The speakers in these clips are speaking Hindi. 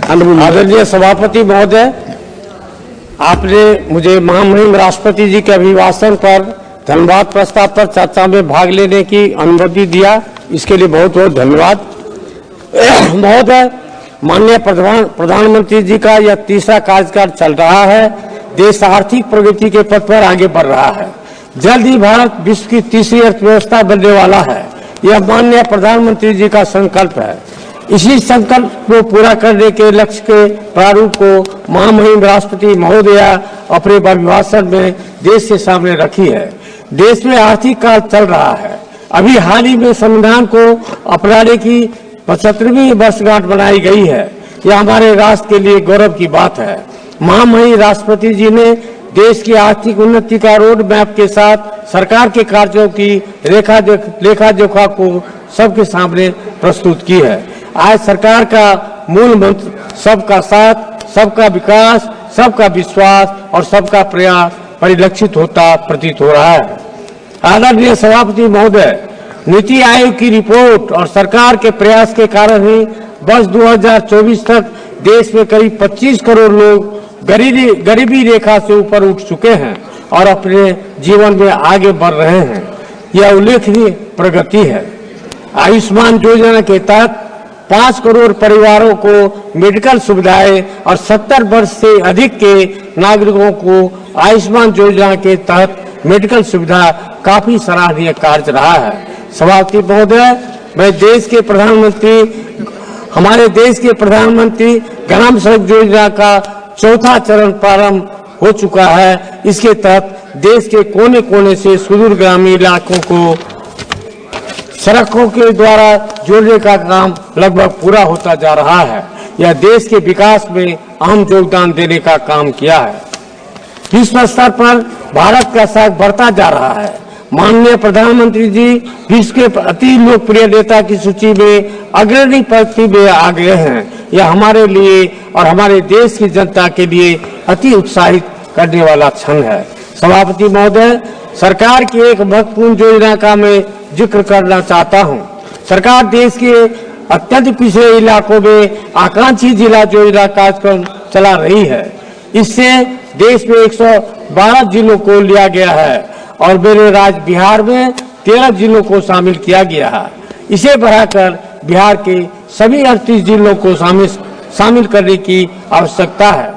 आदरणीय सभापति महोदय, आपने मुझे महामहिम राष्ट्रपति जी के अभिभाषण पर धन्यवाद प्रस्ताव पर चर्चा में भाग लेने की अनुमति दिया, इसके लिए बहुत बहुत धन्यवाद। महोदय, माननीय प्रधानमंत्री जी का यह तीसरा कार्यकाल चल रहा है। देश आर्थिक प्रगति के पथ पर आगे बढ़ रहा है। जल्द ही भारत विश्व की तीसरी अर्थव्यवस्था बनने वाला है। यह माननीय प्रधानमंत्री जी का संकल्प है। इसी संकल्प को पूरा करने के लक्ष्य के प्रारूप को महामहिम राष्ट्रपति महोदया अपने अभिभाषण में देश के सामने रखी है। देश में आर्थिक काल चल रहा है। अभी हाल ही में संविधान को अपनाने की 75वीं वर्षगांठ बनाई गई है। यह हमारे राष्ट्र के लिए गौरव की बात है। महामहिम राष्ट्रपति जी ने देश की आर्थिक उन्नति का रोड मैप के साथ सरकार के कार्यों की लेखा जोखा को सबके सामने प्रस्तुत की है। आज सरकार का मूल मंत्र सबका साथ, सबका विकास, सबका विश्वास और सबका प्रयास परिलक्षित होता प्रतीत हो रहा है। आदरणीय सभापति महोदय, नीति आयोग की रिपोर्ट और सरकार के प्रयास के कारण ही वर्ष 2024 तक देश में करीब 25 करोड़ लोग गरीबी रेखा से ऊपर उठ चुके हैं और अपने जीवन में आगे बढ़ रहे हैं। यह उल्लेखनीय प्रगति है। आयुष्मान योजना के तहत 5 करोड़ परिवारों को मेडिकल सुविधाएं और 70 वर्ष से अधिक के नागरिकों को आयुष्मान योजना के तहत मेडिकल सुविधा काफी सराहनीय कार्य रहा है। सभापति महोदय, हमारे देश के प्रधानमंत्री ग्राम सड़क योजना का चौथा चरण प्रारंभ हो चुका है। इसके तहत देश के कोने कोने से सुदूर ग्रामीण इलाकों को सड़कों के द्वारा जोड़ने का काम लगभग पूरा होता जा रहा है। यह देश के विकास में अहम योगदान देने का काम किया है। विश्व स्तर पर भारत का साख बढ़ता जा रहा है। माननीय प्रधानमंत्री जी विश्व के अति लोकप्रिय नेता की सूची में अग्रणी पंक्ति में आ गए हैं। यह हमारे लिए और हमारे देश की जनता के लिए अति उत्साहित करने वाला क्षण है। सभापति महोदय, सरकार की एक महत्वपूर्ण योजना का मैं जिक्र करना चाहता हूं। सरकार देश के अत्यंत पिछड़े इलाकों में आकांक्षी जिला योजना कार्यक्रम चला रही है। इससे देश में 112 जिलों को लिया गया है और मेरे राज्य बिहार में 13 जिलों को शामिल किया गया है। इसे बढ़ाकर बिहार के सभी 38 जिलों को शामिल करने की आवश्यकता है।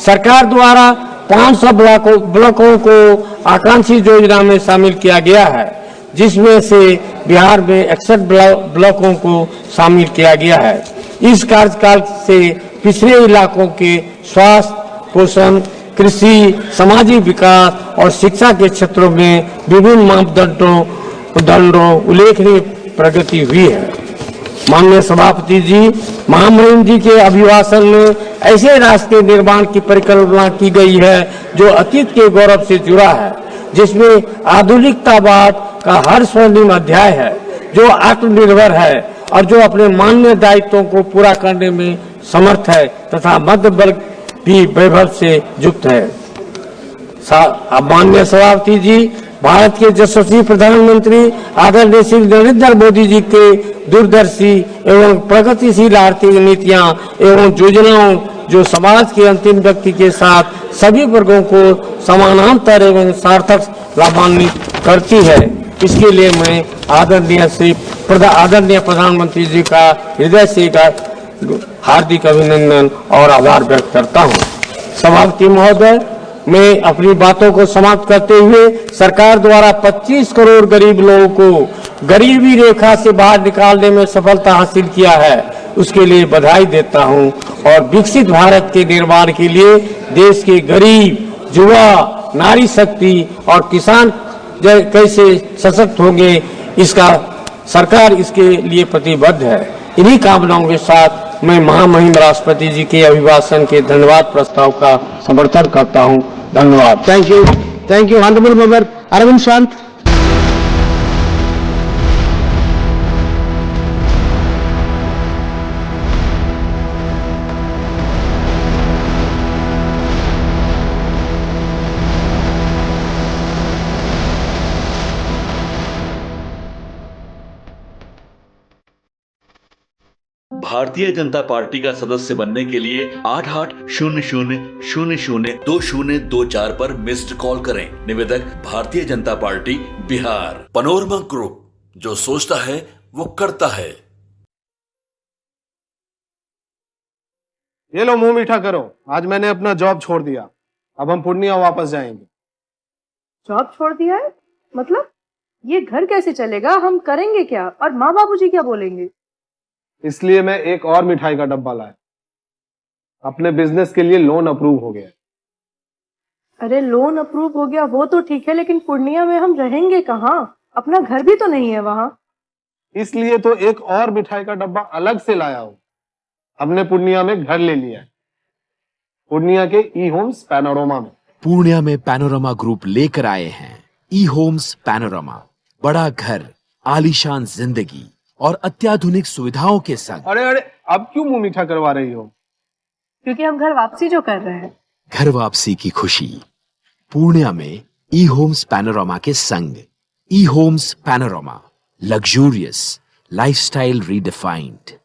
सरकार द्वारा 500 ब्लॉकों को आकांक्षी योजना में शामिल किया गया है, जिसमें से बिहार में 61 ब्लॉकों को शामिल किया गया है। इस कार्यकाल से पिछड़े इलाकों के स्वास्थ्य, पोषण, कृषि, सामाजिक विकास और शिक्षा के क्षेत्रों में विभिन्न मापदंडों उल्लेखनीय प्रगति हुई है। माननीय सभापति जी, महामहिम जी के अभिभाषण में ऐसे राष्ट्र के निर्माण की परिकल्पना की गई है जो अतीत के गौरव से जुड़ा है, जिसमें आधुनिकतावाद का हर स्वर्णिम अध्याय है, जो आत्मनिर्भर है और जो अपने मानवीय दायित्वों को पूरा करने में समर्थ है तथा मध्य वर्ग भी वैभव से युक्त है। माननीय सभापति जी, भारत के यशस्वी प्रधानमंत्री आदरणीय श्री नरेंद्र मोदी जी के दूरदर्शी एवं प्रगतिशील आर्थिक नीतियां एवं योजनाओं जो समाज के अंतिम व्यक्ति के साथ सभी वर्गों को समानांतर एवं सार्थक लाभान्वित करती है, इसके लिए मैं आदरणीय प्रधानमंत्री जी का हृदय से हार्दिक अभिनंदन और आभार व्यक्त करता हूं। सभापति महोदय, मैं अपनी बातों को समाप्त करते हुए सरकार द्वारा 25 करोड़ गरीब लोगों को गरीबी रेखा से बाहर निकालने में सफलता हासिल किया है, उसके लिए बधाई देता हूं और विकसित भारत के निर्माण के लिए देश के गरीब, युवा, नारी शक्ति और किसान कैसे सशक्त होंगे, इसका सरकार इसके लिए प्रतिबद्ध है। इन्हीं कामनाओं के साथ मैं महामहिम राष्ट्रपति जी के अभिभाषण के धन्यवाद प्रस्ताव का समर्थन करता हूं। धन्यवाद। Thank you honourable member Arvind Shant. Bharatiya Janata party का सदस्य बनने के लिए 8800002024 पर मिस्ड कॉल करें। निवेदक Bharatiya Janata party Bihar. Panorama group, जो सोचता है वो करता है। ये लो मुंह मीठा करो, आज मैंने अपना जॉब छोड़ दिया। अब हम पूर्णिया वापस जाएंगे। जॉब छोड़ दिया है? मतलब ये घर कैसे चलेगा? हम करेंगे क्या? और माँ बाबूजी क्या बोलेंगे? इसलिए मैं एक और मिठाई का डब्बा लाया। अपने बिजनेस के लिए लोन अप्रूव हो गया। अरे लोन अप्रूव हो गया वो तो ठीक है, लेकिन पूर्णिया में हम रहेंगे कहाँ? अपना घर भी तो नहीं है वहाँ। इसलिए तो एक और मिठाई का डब्बा अलग से लाया हूं। हमने पूर्णिया में घर ले लिया है, पूर्णिया के ई होम्स पैनोरमा में। पूर्णिया में पैनोरमा ग्रुप लेकर आए हैं ई होम्स पैनोरमा। बड़ा घर, आलीशान जिंदगी और अत्याधुनिक सुविधाओं के संग। अरे अरे, अब क्यों मुंह मीठा करवा रही हो? क्योंकि हम घर वापसी जो कर रहे हैं। घर वापसी की खुशी पूर्णिया में ई होम्स पैनोरमा के संग। ई Homes Panorama, luxurious lifestyle redefined.